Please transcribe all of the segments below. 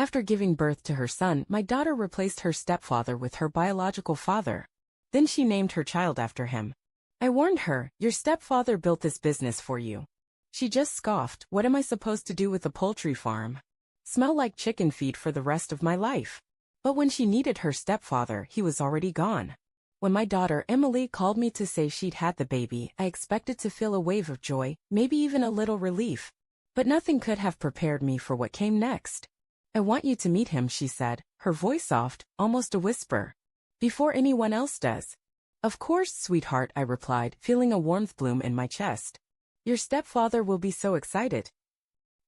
After giving birth to her son, my daughter replaced her stepfather with her biological father. Then she named her child after him. I warned her, your stepfather built this business for you. She just scoffed, what am I supposed to do with a poultry farm? Smell like chicken feed for the rest of my life. But when she needed her stepfather, he was already gone. When my daughter Emily called me to say she'd had the baby, I expected to feel a wave of joy, maybe even a little relief. But nothing could have prepared me for what came next. I want you to meet him, she said, her voice soft, almost a whisper. Before anyone else does. Of course, sweetheart, I replied, feeling a warmth bloom in my chest. Your stepfather will be so excited.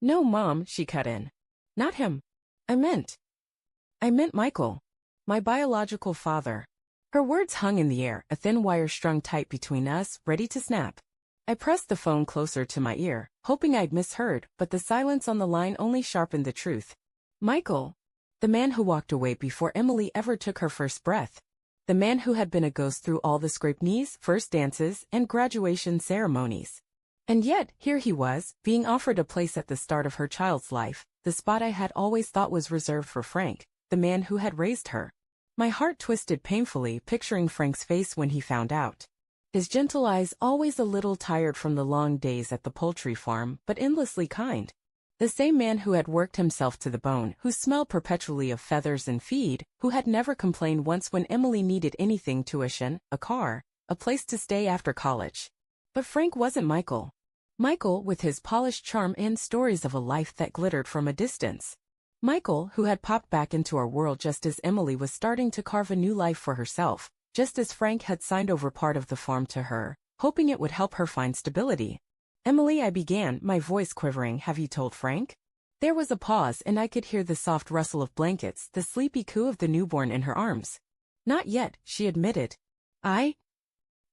No, Mom, she cut in. Not him. I meant Michael. My biological father. Her words hung in the air, a thin wire strung tight between us, ready to snap. I pressed the phone closer to my ear, hoping I'd misheard, but the silence on the line only sharpened the truth. Michael. The man who walked away before Emily ever took her first breath. The man who had been a ghost through all the scraped knees, first dances, and graduation ceremonies. And yet, here he was, being offered a place at the start of her child's life, the spot I had always thought was reserved for Frank, the man who had raised her. My heart twisted painfully, picturing Frank's face when he found out. His gentle eyes, always a little tired from the long days at the poultry farm, but endlessly kind. The same man who had worked himself to the bone, who smelled perpetually of feathers and feed, who had never complained once when Emily needed anything: tuition, a car, a place to stay after college. But Frank wasn't Michael. Michael, with his polished charm and stories of a life that glittered from a distance. Michael, who had popped back into our world just as Emily was starting to carve a new life for herself, just as Frank had signed over part of the farm to her, hoping it would help her find stability. Emily, I began, my voice quivering, have you told Frank? There was a pause and I could hear the soft rustle of blankets, the sleepy coo of the newborn in her arms. Not yet, she admitted. I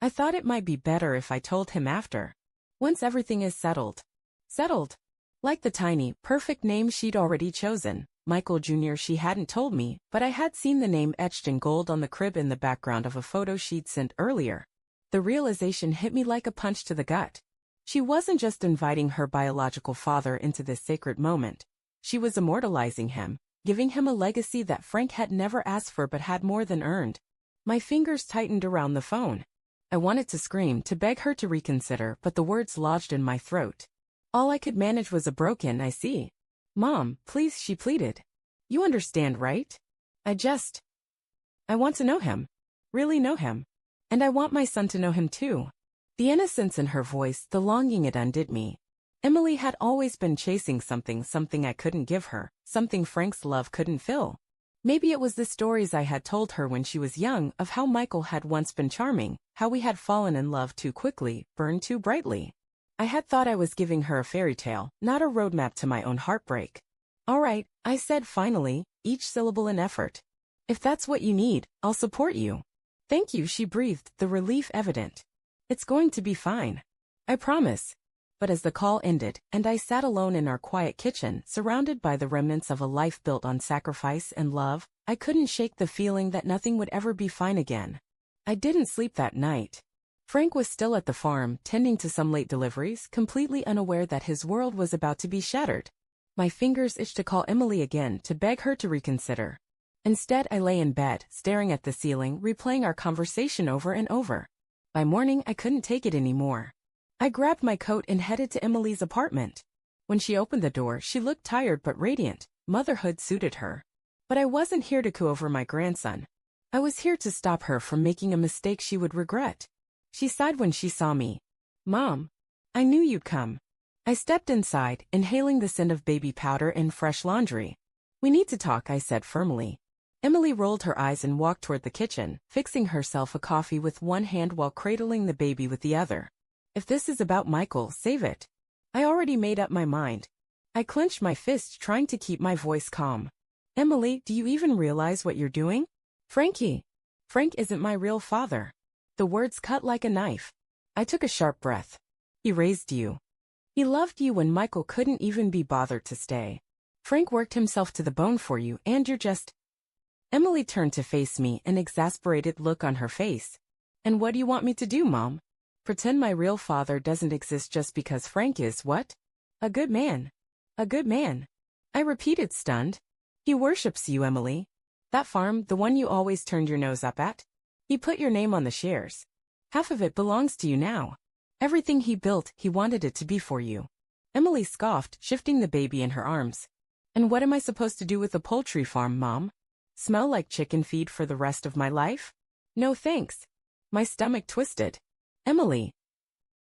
thought it might be better if I told him after. Once everything is settled. Settled? Like the tiny, perfect name she'd already chosen, Michael Jr. She hadn't told me, but I had seen the name etched in gold on the crib in the background of a photo she'd sent earlier. The realization hit me like a punch to the gut. She wasn't just inviting her biological father into this sacred moment. She was immortalizing him, giving him a legacy that Frank had never asked for but had more than earned. My fingers tightened around the phone. I wanted to scream, to beg her to reconsider, but the words lodged in my throat. All I could manage was a broken, I see. Mom, please, she pleaded. You understand, right? I want to know him. Really know him. And I want my son to know him too. The innocence in her voice, the longing, it undid me. Emily had always been chasing something I couldn't give her, something Frank's love couldn't fill. Maybe it was the stories I had told her when she was young of how Michael had once been charming, how we had fallen in love too quickly, burned too brightly. I had thought I was giving her a fairy tale, not a roadmap to my own heartbreak. All right, I said finally, each syllable an effort. If that's what you need, I'll support you. Thank you, she breathed, the relief evident. It's going to be fine. I promise. But as the call ended, and I sat alone in our quiet kitchen, surrounded by the remnants of a life built on sacrifice and love, I couldn't shake the feeling that nothing would ever be fine again. I didn't sleep that night. Frank was still at the farm, tending to some late deliveries, completely unaware that his world was about to be shattered. My fingers itched to call Emily again, to beg her to reconsider. Instead, I lay in bed, staring at the ceiling, replaying our conversation over and over. By morning, I couldn't take it anymore. I grabbed my coat and headed to Emily's apartment. When she opened the door, she looked tired but radiant. Motherhood suited her. But I wasn't here to coo over my grandson. I was here to stop her from making a mistake she would regret. She sighed when she saw me. Mom, I knew you'd come. I stepped inside, inhaling the scent of baby powder and fresh laundry. We need to talk, I said firmly. Emily rolled her eyes and walked toward the kitchen, fixing herself a coffee with one hand while cradling the baby with the other. If this is about Michael, save it. I already made up my mind. I clenched my fists, trying to keep my voice calm. Emily, do you even realize what you're doing? Frank isn't my real father. The words cut like a knife. I took a sharp breath. He raised you. He loved you when Michael couldn't even be bothered to stay. Frank worked himself to the bone for you, and you're just... Emily turned to face me, an exasperated look on her face. And what do you want me to do, Mom? Pretend my real father doesn't exist just because Frank is what? A good man. A good man. I repeated, stunned. He worships you, Emily. That farm, the one you always turned your nose up at? He put your name on the shares. Half of it belongs to you now. Everything he built, he wanted it to be for you. Emily scoffed, shifting the baby in her arms. And what am I supposed to do with a poultry farm, Mom? Smell like chicken feed for the rest of my life? No thanks. My stomach twisted. Emily.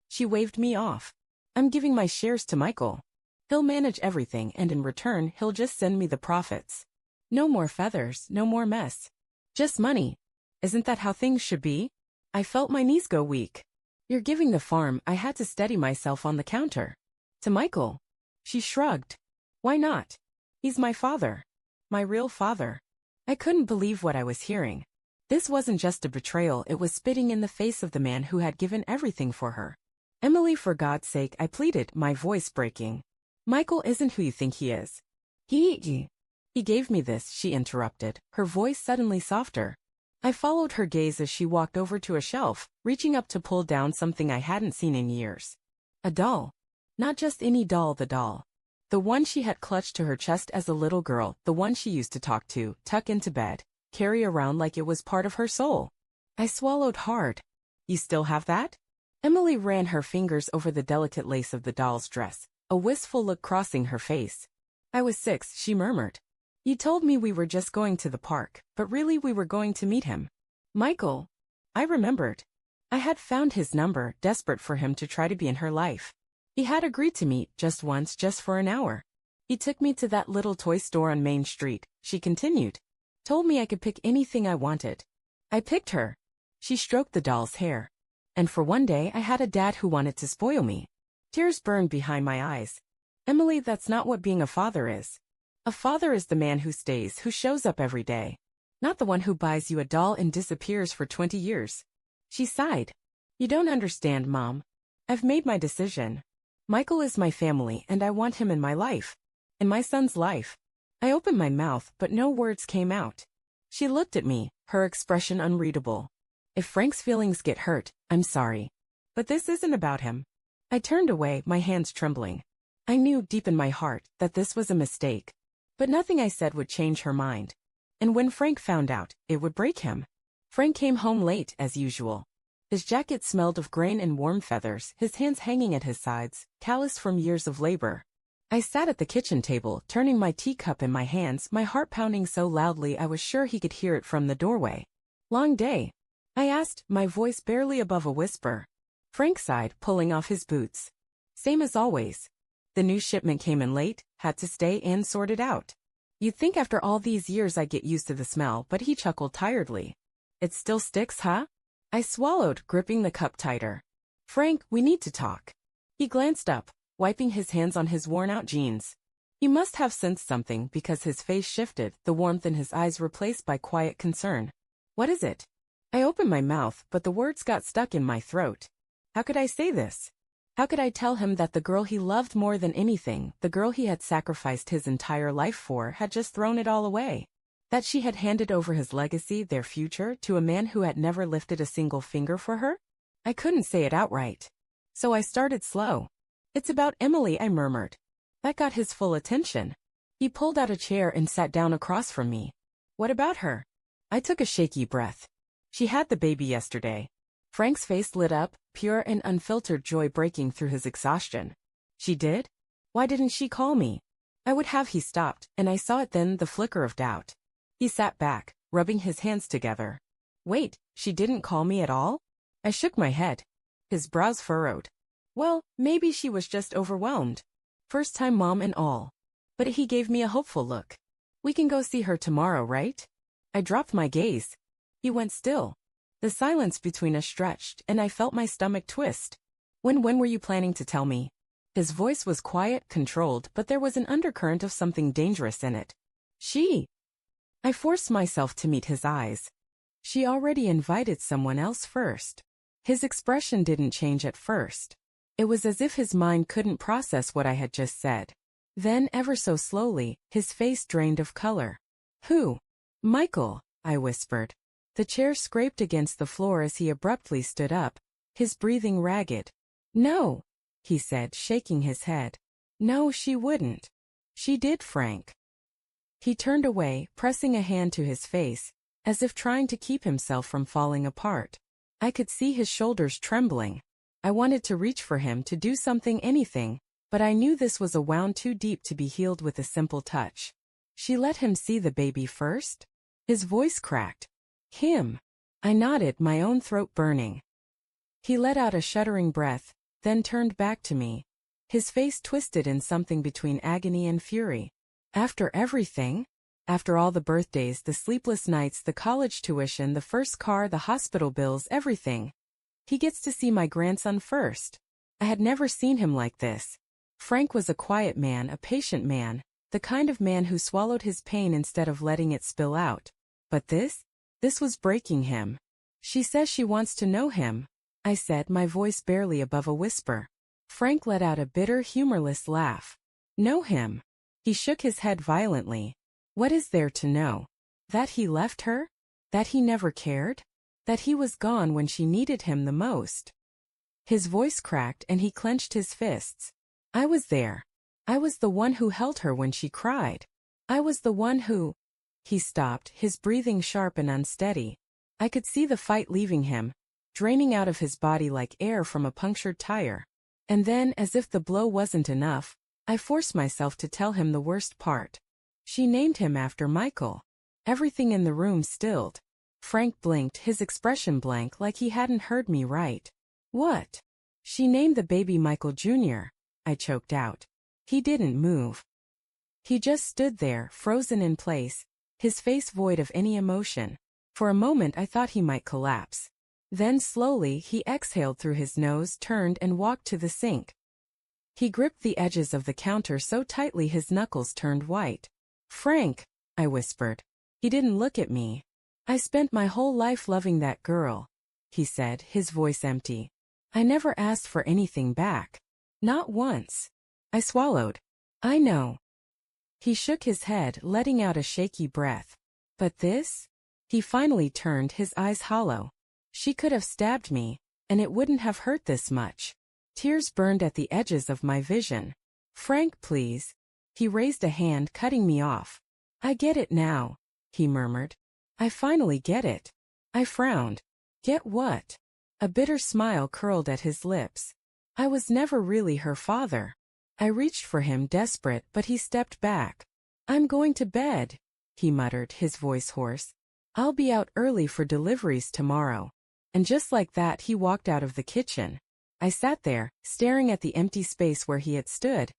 She waved me off. I'm giving my shares to Michael. He'll manage everything, and in return, he'll just send me the profits. No more feathers, no more mess. Just money. Isn't that how things should be? I felt my knees go weak. You're giving the farm. I had to steady myself on the counter. To Michael. She shrugged. Why not? He's my father. My real father. I couldn't believe what I was hearing. This wasn't just a betrayal, it was spitting in the face of the man who had given everything for her. Emily, for God's sake, I pleaded, my voice breaking. Michael isn't who you think he is. He gave me this, she interrupted, her voice suddenly softer. I followed her gaze as she walked over to a shelf, reaching up to pull down something I hadn't seen in years. A doll. Not just any doll, the doll. The one she had clutched to her chest as a little girl, the one she used to talk to, tuck into bed, carry around like it was part of her soul. I swallowed hard. You still have that? Emily ran her fingers over the delicate lace of the doll's dress, a wistful look crossing her face. I was 6, she murmured. You told me we were just going to the park, but really we were going to meet him. Michael. I remembered. I had found his number, desperate for him to try to be in her life. He had agreed to meet, just once, just for an hour. He took me to that little toy store on Main Street, she continued. Told me I could pick anything I wanted. I picked her. She stroked the doll's hair. And for one day I had a dad who wanted to spoil me. Tears burned behind my eyes. Emily, that's not what being a father is. A father is the man who stays, who shows up every day. Not the one who buys you a doll and disappears for 20 years. She sighed. You don't understand, Mom. I've made my decision. Michael is my family, and I want him in my life. In my son's life. I opened my mouth, but no words came out. She looked at me, her expression unreadable. If Frank's feelings get hurt, I'm sorry. But this isn't about him. I turned away, my hands trembling. I knew deep in my heart that this was a mistake. But nothing I said would change her mind. And when Frank found out, it would break him. Frank came home late, as usual. His jacket smelled of grain and warm feathers, his hands hanging at his sides, calloused from years of labor. I sat at the kitchen table, turning my teacup in my hands, my heart pounding so loudly I was sure he could hear it from the doorway. Long day? I asked, my voice barely above a whisper. Frank sighed, pulling off his boots. Same as always. The new shipment came in late, had to stay and sort it out. You'd think after all these years I'd get used to the smell, but he chuckled tiredly. It still sticks, huh? I swallowed, gripping the cup tighter. Frank, we need to talk. He glanced up, wiping his hands on his worn-out jeans. He must have sensed something because his face shifted, the warmth in his eyes replaced by quiet concern. What is it? I opened my mouth, but the words got stuck in my throat. How could I say this? How could I tell him that the girl he loved more than anything, the girl he had sacrificed his entire life for, had just thrown it all away? That she had handed over his legacy, their future, to a man who had never lifted a single finger for her? I couldn't say it outright. So I started slow. It's about Emily, I murmured. That got his full attention. He pulled out a chair and sat down across from me. What about her? I took a shaky breath. She had the baby yesterday. Frank's face lit up, pure and unfiltered joy breaking through his exhaustion. She did? Why didn't she call me? I would have. He stopped, and I saw it then, the flicker of doubt. He sat back, rubbing his hands together. Wait, she didn't call me at all? I shook my head. His brows furrowed. Well, maybe she was just overwhelmed. First time mom and all. But he gave me a hopeful look. We can go see her tomorrow, right? I dropped my gaze. He went still. The silence between us stretched, and I felt my stomach twist. When were you planning to tell me? His voice was quiet, controlled, but there was an undercurrent of something dangerous in it. I forced myself to meet his eyes. She already invited someone else first. His expression didn't change at first. It was as if his mind couldn't process what I had just said. Then, ever so slowly, his face drained of color. Who? Michael, I whispered. The chair scraped against the floor as he abruptly stood up, his breathing ragged. No, he said, shaking his head. No, she wouldn't. She did, Frank. He turned away, pressing a hand to his face, as if trying to keep himself from falling apart. I could see his shoulders trembling. I wanted to reach for him to do something, anything, but I knew this was a wound too deep to be healed with a simple touch. She let him see the baby first? His voice cracked. Him. I nodded, my own throat burning. He let out a shuddering breath, then turned back to me. His face twisted in something between agony and fury. After everything? After all the birthdays, the sleepless nights, the college tuition, the first car, the hospital bills, everything. He gets to see my grandson first. I had never seen him like this. Frank was a quiet man, a patient man, the kind of man who swallowed his pain instead of letting it spill out. But this was breaking him. She says she wants to know him, I said, my voice barely above a whisper. Frank let out a bitter, humorless laugh. Know him? He shook his head violently. What is there to know? That he left her? That he never cared? That he was gone when she needed him the most? His voice cracked and he clenched his fists. I was there. I was the one who held her when she cried. I was the one who... He stopped, his breathing sharp and unsteady. I could see the fight leaving him, draining out of his body like air from a punctured tire. And then, as if the blow wasn't enough, I forced myself to tell him the worst part. She named him after Michael. Everything in the room stilled. Frank blinked, his expression blank, like he hadn't heard me right. What? She named the baby Michael Jr., I choked out. He didn't move. He just stood there, frozen in place, his face void of any emotion. For a moment I thought he might collapse. Then slowly he exhaled through his nose, turned and walked to the sink. He gripped the edges of the counter so tightly his knuckles turned white. Frank, I whispered. He didn't look at me. I spent my whole life loving that girl, he said, his voice empty. I never asked for anything back. Not once. I swallowed. I know. He shook his head, letting out a shaky breath. But this? He finally turned, his eyes hollow. She could have stabbed me, and it wouldn't have hurt this much. Tears burned at the edges of my vision. Frank, please. He raised a hand, cutting me off. I get it now, he murmured. I finally get it. I frowned. Get what? A bitter smile curled at his lips. I was never really her father. I reached for him, desperate, but he stepped back. I'm going to bed, he muttered, his voice hoarse. I'll be out early for deliveries tomorrow. And just like that he walked out of the kitchen. I sat there, staring at the empty space where he had stood,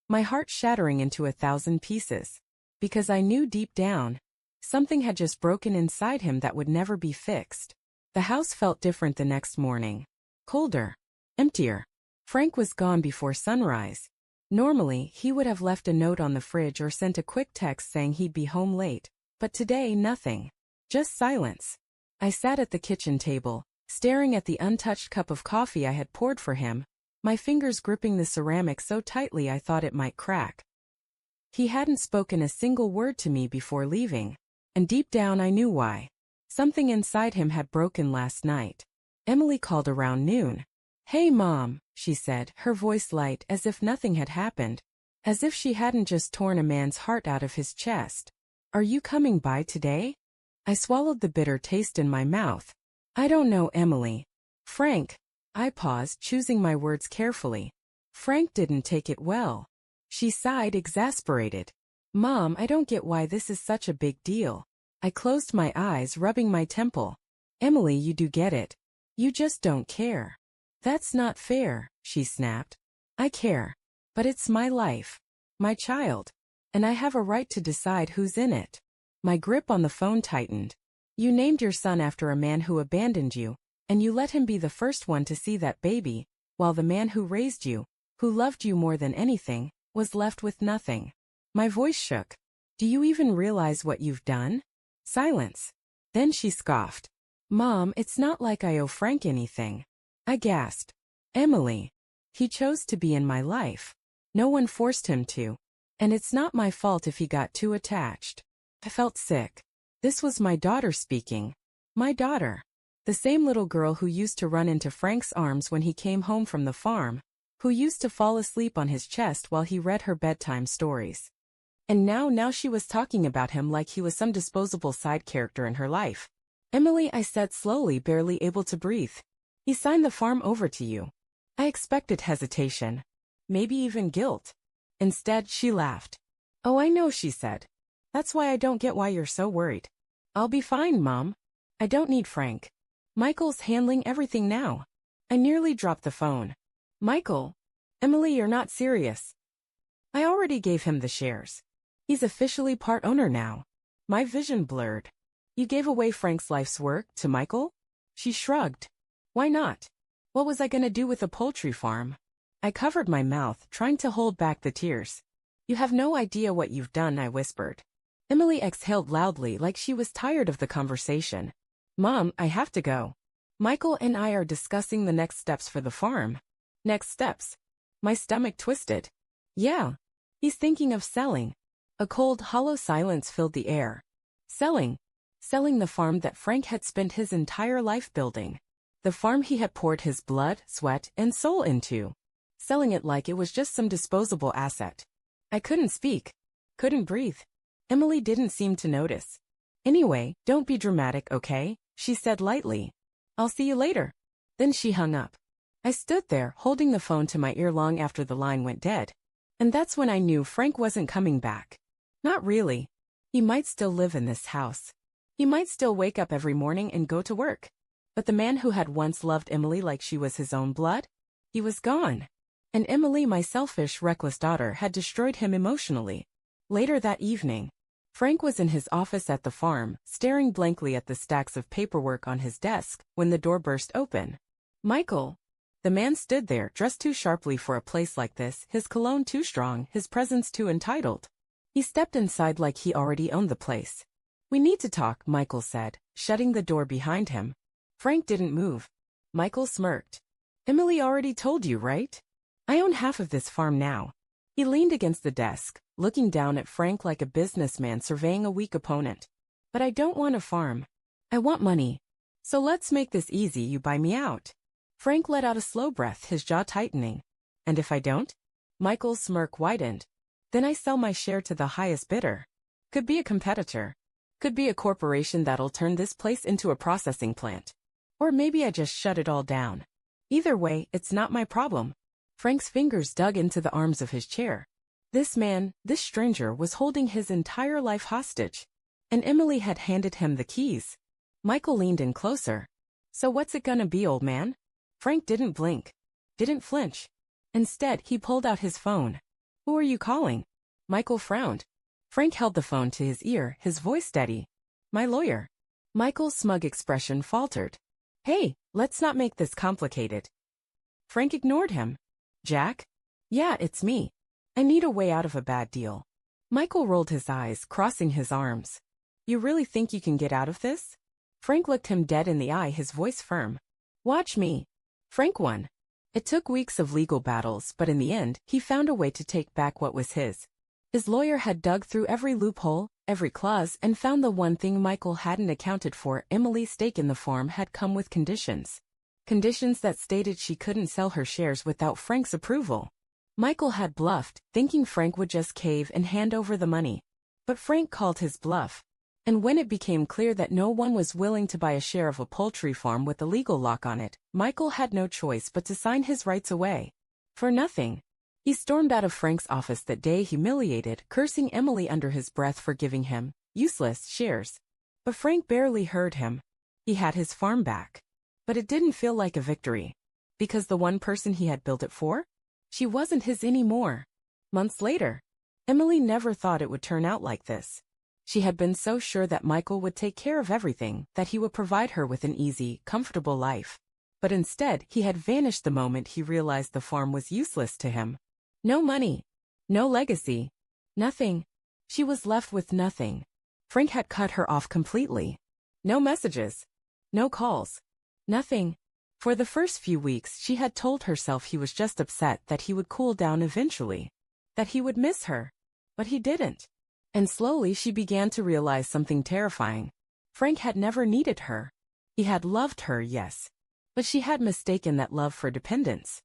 my heart shattering into 1,000 pieces. Because I knew deep down, something had just broken inside him that would never be fixed. The house felt different the next morning. Colder. Emptier. Frank was gone before sunrise. Normally, he would have left a note on the fridge or sent a quick text saying he'd be home late. But today, nothing. Just silence. I sat at the kitchen table, staring at the untouched cup of coffee I had poured for him, my fingers gripping the ceramic so tightly I thought it might crack. He hadn't spoken a single word to me before leaving, and deep down I knew why. Something inside him had broken last night. Emily called around noon. Hey Mom, she said, her voice light, as if nothing had happened, as if she hadn't just torn a man's heart out of his chest. Are you coming by today? I swallowed the bitter taste in my mouth. I don't know, Emily. Frank. I paused, choosing my words carefully. Frank didn't take it well. She sighed, exasperated. Mom, I don't get why this is such a big deal. I closed my eyes, rubbing my temple. Emily, you do get it. You just don't care. That's not fair, she snapped. I care. But it's my life. My child. And I have a right to decide who's in it. My grip on the phone tightened. You named your son after a man who abandoned you, and you let him be the first one to see that baby, while the man who raised you, who loved you more than anything, was left with nothing. My voice shook. Do you even realize what you've done? Silence. Then she scoffed. Mom, it's not like I owe Frank anything. I gasped. Emily. He chose to be in my life. No one forced him to. And it's not my fault if he got too attached. I felt sick. This was my daughter speaking. My daughter. The same little girl who used to run into Frank's arms when he came home from the farm, who used to fall asleep on his chest while he read her bedtime stories. And now she was talking about him like he was some disposable side character in her life. Emily, I said slowly, barely able to breathe. He signed the farm over to you. I expected hesitation. Maybe even guilt. Instead, she laughed. Oh, I know, she said. That's why I don't get why you're so worried. I'll be fine, Mom. I don't need Frank. Michael's handling everything now. I nearly dropped the phone. Michael? Emily, you're not serious. I already gave him the shares. He's officially part owner now. My vision blurred. You gave away Frank's life's work to Michael? She shrugged. Why not? What was I gonna do with a poultry farm? I covered my mouth, trying to hold back the tears. You have no idea what you've done, I whispered. Emily exhaled loudly like she was tired of the conversation. Mom, I have to go. Michael and I are discussing the next steps for the farm. Next steps? My stomach twisted. Yeah. He's thinking of selling. A cold, hollow silence filled the air. Selling. Selling the farm that Frank had spent his entire life building. The farm he had poured his blood, sweat, and soul into. Selling it like it was just some disposable asset. I couldn't speak. Couldn't breathe. Emily didn't seem to notice. Anyway, don't be dramatic, okay? She said lightly. I'll see you later. Then she hung up. I stood there, holding the phone to my ear long after the line went dead. And that's when I knew Frank wasn't coming back. Not really. He might still live in this house. He might still wake up every morning and go to work. But the man who had once loved Emily like she was his own blood? He was gone. And Emily, my selfish, reckless daughter, had destroyed him emotionally. Later that evening, Frank was in his office at the farm, staring blankly at the stacks of paperwork on his desk, when the door burst open. Michael. The man stood there, dressed too sharply for a place like this, his cologne too strong, his presence too entitled. He stepped inside like he already owned the place. We need to talk, Michael said, shutting the door behind him. Frank didn't move. Michael smirked. Emily already told you, right? I own half of this farm now. He leaned against the desk, looking down at Frank like a businessman surveying a weak opponent. But I don't want a farm. I want money. So let's make this easy, you buy me out. Frank let out a slow breath, his jaw tightening. And if I don't? Michael's smirk widened. Then I sell my share to the highest bidder. Could be a competitor. Could be a corporation that'll turn this place into a processing plant. Or maybe I just shut it all down. Either way, it's not my problem. Frank's fingers dug into the arms of his chair. This man, this stranger, was holding his entire life hostage. And Emily had handed him the keys. Michael leaned in closer. So what's it gonna be, old man? Frank didn't blink. Didn't flinch. Instead, he pulled out his phone. Who are you calling? Michael frowned. Frank held the phone to his ear, his voice steady. My lawyer. Michael's smug expression faltered. Hey, let's not make this complicated. Frank ignored him. Jack? Yeah, it's me. I need a way out of a bad deal. Michael rolled his eyes, crossing his arms. You really think you can get out of this? Frank looked him dead in the eye, his voice firm. Watch me. Frank won. It took weeks of legal battles, but in the end, he found a way to take back what was his. His lawyer had dug through every loophole, every clause, and found the one thing Michael hadn't accounted for. Emily's stake in the farm had come with conditions. Conditions that stated she couldn't sell her shares without Frank's approval. Michael had bluffed, thinking Frank would just cave and hand over the money. But Frank called his bluff. And when it became clear that no one was willing to buy a share of a poultry farm with a legal lock on it, Michael had no choice but to sign his rights away. For nothing. He stormed out of Frank's office that day, humiliated, cursing Emily under his breath for giving him useless shares. But Frank barely heard him. He had his farm back. But it didn't feel like a victory. Because the one person he had built it for? She wasn't his anymore. Months later, Emily never thought it would turn out like this. She had been so sure that Michael would take care of everything, that he would provide her with an easy, comfortable life. But instead, he had vanished the moment he realized the farm was useless to him. No money. No legacy. Nothing. She was left with nothing. Frank had cut her off completely. No messages. No calls. Nothing. For the first few weeks, she had told herself he was just upset, that he would cool down eventually. That he would miss her. But he didn't. And slowly she began to realize something terrifying. Frank had never needed her. He had loved her, yes. But she had mistaken that love for dependence.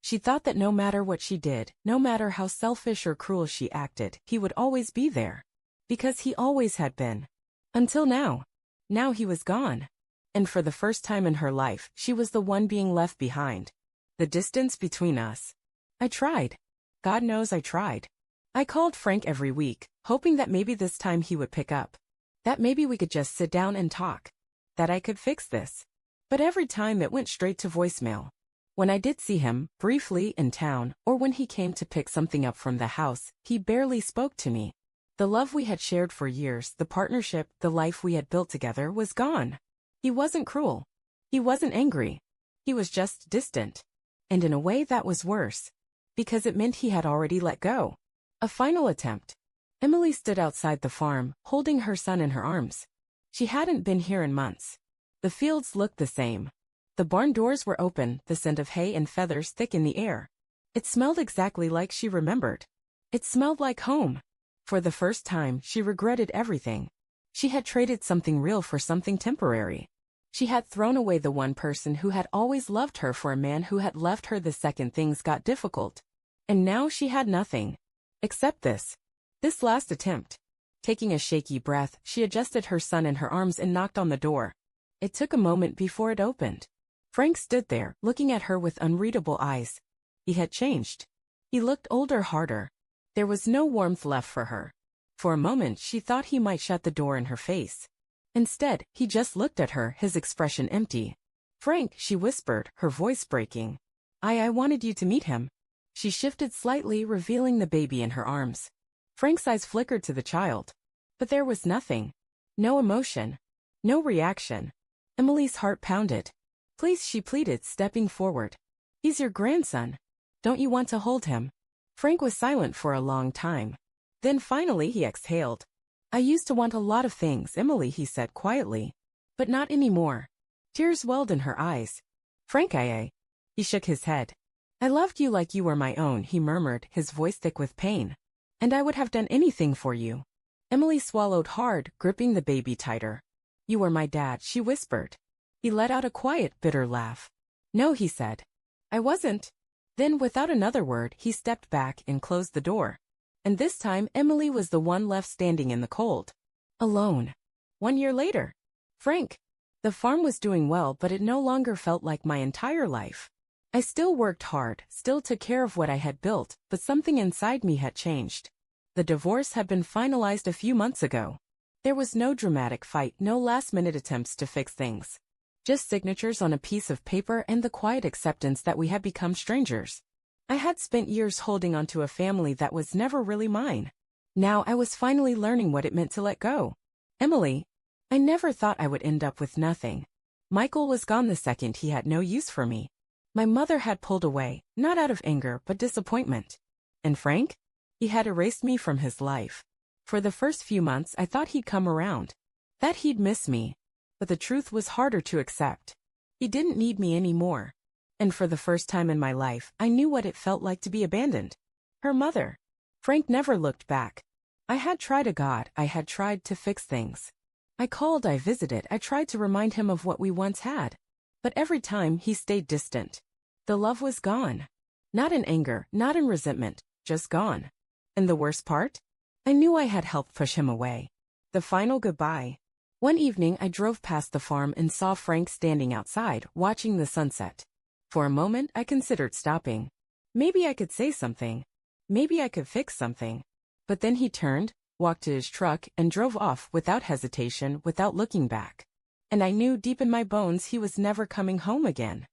She thought that no matter what she did, no matter how selfish or cruel she acted, he would always be there. Because he always had been. Until now. Now he was gone. And for the first time in her life, she was the one being left behind. The distance between us. I tried. God knows I tried. I called Frank every week, hoping that maybe this time he would pick up. That maybe we could just sit down and talk. That I could fix this. But every time it went straight to voicemail. When I did see him, briefly, in town, or when he came to pick something up from the house, he barely spoke to me. The love we had shared for years, the partnership, the life we had built together was gone. He wasn't cruel. He wasn't angry. He was just distant. And in a way that was worse. Because it meant he had already let go. A final attempt. Emily stood outside the farm, holding her son in her arms. She hadn't been here in months. The fields looked the same. The barn doors were open, the scent of hay and feathers thick in the air. It smelled exactly like she remembered. It smelled like home. For the first time, she regretted everything. She had traded something real for something temporary. She had thrown away the one person who had always loved her for a man who had left her the second things got difficult. And now she had nothing. Except this. This last attempt. Taking a shaky breath, she adjusted her son in her arms and knocked on the door. It took a moment before it opened. Frank stood there, looking at her with unreadable eyes. He had changed. He looked older, harder. There was no warmth left for her. For a moment she thought he might shut the door in her face. Instead, he just looked at her, his expression empty. "Frank," she whispered, her voice breaking. I wanted you to meet him." She shifted slightly, revealing the baby in her arms. Frank's eyes flickered to the child. But there was nothing. No emotion. No reaction. Emily's heart pounded. "Please," she pleaded, stepping forward. "He's your grandson. Don't you want to hold him?" Frank was silent for a long time. Then finally he exhaled. "I used to want a lot of things, Emily," he said quietly. "But not anymore." Tears welled in her eyes. "Frank, He shook his head. "I loved you like you were my own," he murmured, his voice thick with pain. "And I would have done anything for you." Emily swallowed hard, gripping the baby tighter. "You were my dad," she whispered. He let out a quiet, bitter laugh. "No," he said. "I wasn't." Then, without another word, he stepped back and closed the door. And this time, Emily was the one left standing in the cold. Alone. 1 year later. Frank. The farm was doing well, but it no longer felt like my entire life. I still worked hard, still took care of what I had built, but something inside me had changed. The divorce had been finalized a few months ago. There was no dramatic fight, no last-minute attempts to fix things. Just signatures on a piece of paper and the quiet acceptance that we had become strangers. I had spent years holding onto a family that was never really mine. Now I was finally learning what it meant to let go. Emily. I never thought I would end up with nothing. Michael was gone the second he had no use for me. My mother had pulled away, not out of anger but disappointment. And Frank? He had erased me from his life. For the first few months I thought he'd come around. That he'd miss me. But the truth was harder to accept. He didn't need me anymore. And for the first time in my life, I knew what it felt like to be abandoned. Her mother. Frank never looked back. I had tried a God, I had tried to fix things. I called, I visited, I tried to remind him of what we once had. But every time, he stayed distant. The love was gone. Not in anger, not in resentment, just gone. And the worst part? I knew I had helped push him away. The final goodbye. One evening I drove past the farm and saw Frank standing outside, watching the sunset. For a moment I considered stopping. Maybe I could say something. Maybe I could fix something. But then he turned, walked to his truck, and drove off without hesitation, without looking back. And I knew deep in my bones he was never coming home again.